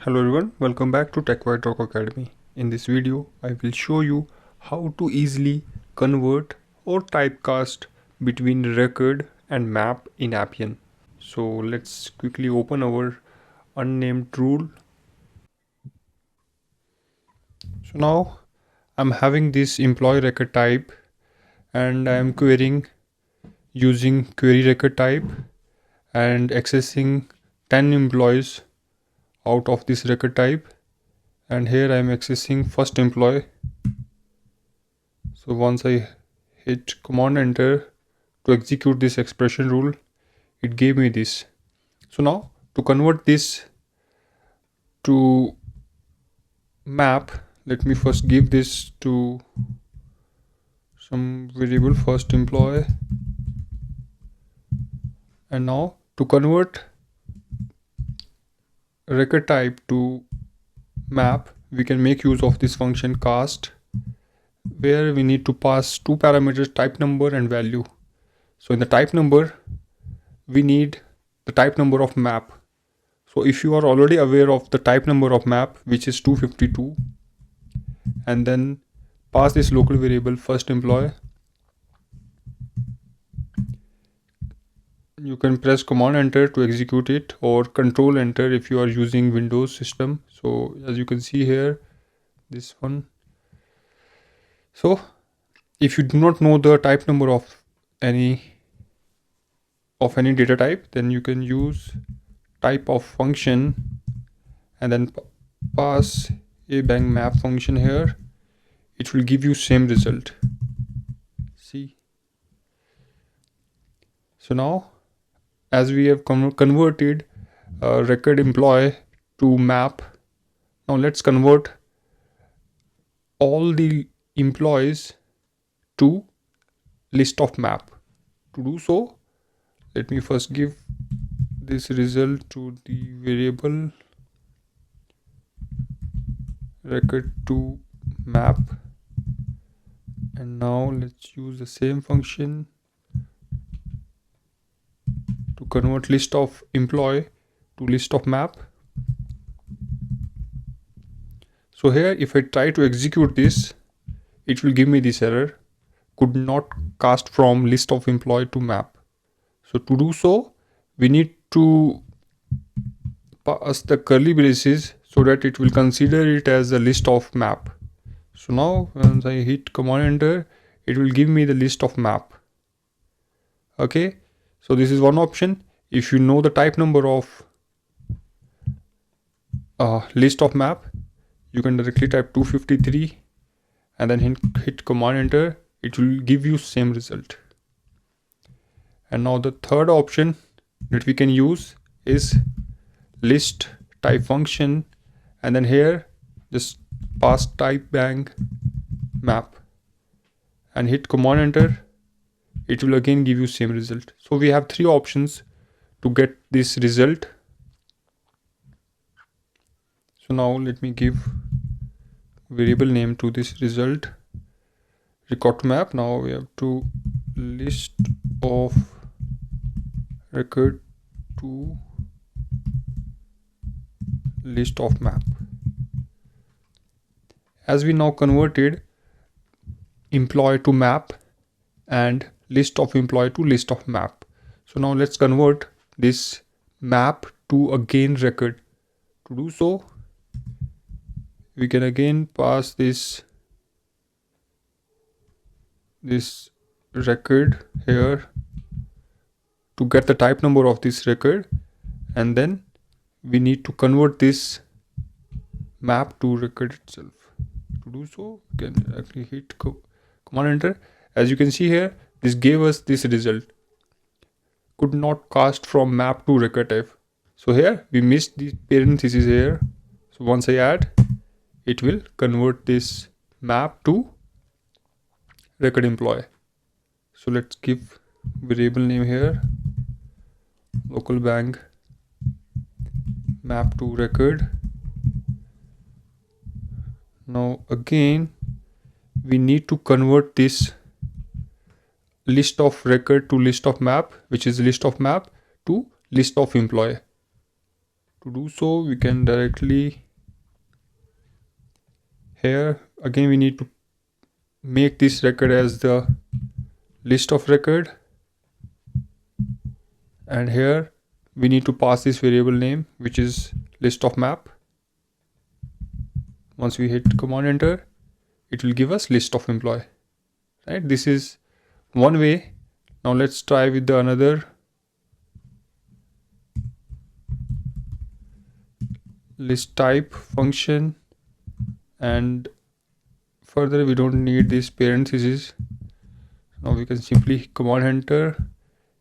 Hello everyone, welcome back to TechWhite Academy. In this video, I will show you how to easily convert or typecast between record and map in Appian. So let's quickly open our unnamed rule. So now I'm having this employee record type and I am querying using query record type and accessing 10 employees out of this record type, and here I am accessing first employee. So once I hit command enter to execute this expression rule, it gave me this. So now to convert this to map, let me first give this to some variable first employee. And now to convert record type to map, we can make use of this function cast, where we need to pass two parameters, type number and value. So in the type number, we need the type number of map. So if you are already aware of the type number of map, which is 252, and then pass this local variable first employee, you can press command enter to execute it, or control enter if you are using Windows system. So as you can see here, this one. So if you do not know the type number of any data type, then you can use typeof function and then pass a bang map function here. It will give you same result. See. So now as we have converted record employee to map, now let's convert all the employees to list of map. To do so, let me first give this result to the variable record to map, and now let's use the same function to convert list of employee to list of map. So here if I try to execute this, it will give me this error, could not cast from list of employee to map. So to do so, we need to pass the curly braces so that it will consider it as a list of map. So now once I hit command enter, it will give me the list of map. Okay, so this is one option. If you know the type number of list of map, you can directly type 253 and then hit command enter. It will give you same result. And now the third option that we can use is listType function, and then here just pass type bang map and hit command enter. It will again give you same result. So we have three options to get this result. So now let me give variable name to this result, record to map. Now we have to list of record to list of map. As we now converted employee to map and list of employee to list of map, so now let's convert this map to again record. To do so, we can again pass this record here to get the type number of this record, and then we need to convert this map to record itself. To do so, you can actually hit command enter. As you can see here, this gave us this result, could not cast from map to record type. So here we missed the parenthesis here. So once I add, it will convert this map to record employee. So let's give variable name here, local bang map to record. Now again we need to convert this list of record to list of map, which is list of map, to list of employee. To do so, we can directly here again we need to make this record as the list of record, and here we need to pass this variable name, which is list of map. Once we hit command enter, it will give us list of employee, right? This is one way. Now let's try with the another listType function, and further we don't need this parentheses. Now we can simply command enter.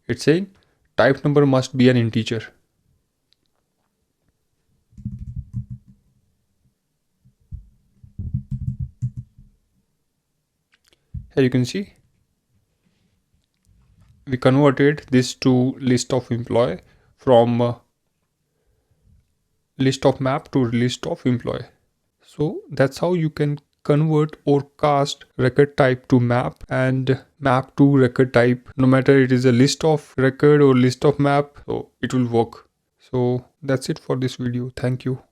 It's saying type number must be an integer. Here you can see we converted this to list of employee from list of map to list of employee. So that's how you can convert or cast record type to map and map to record type. No matter it is a list of record or list of map, so it will work. So that's it for this video. Thank you.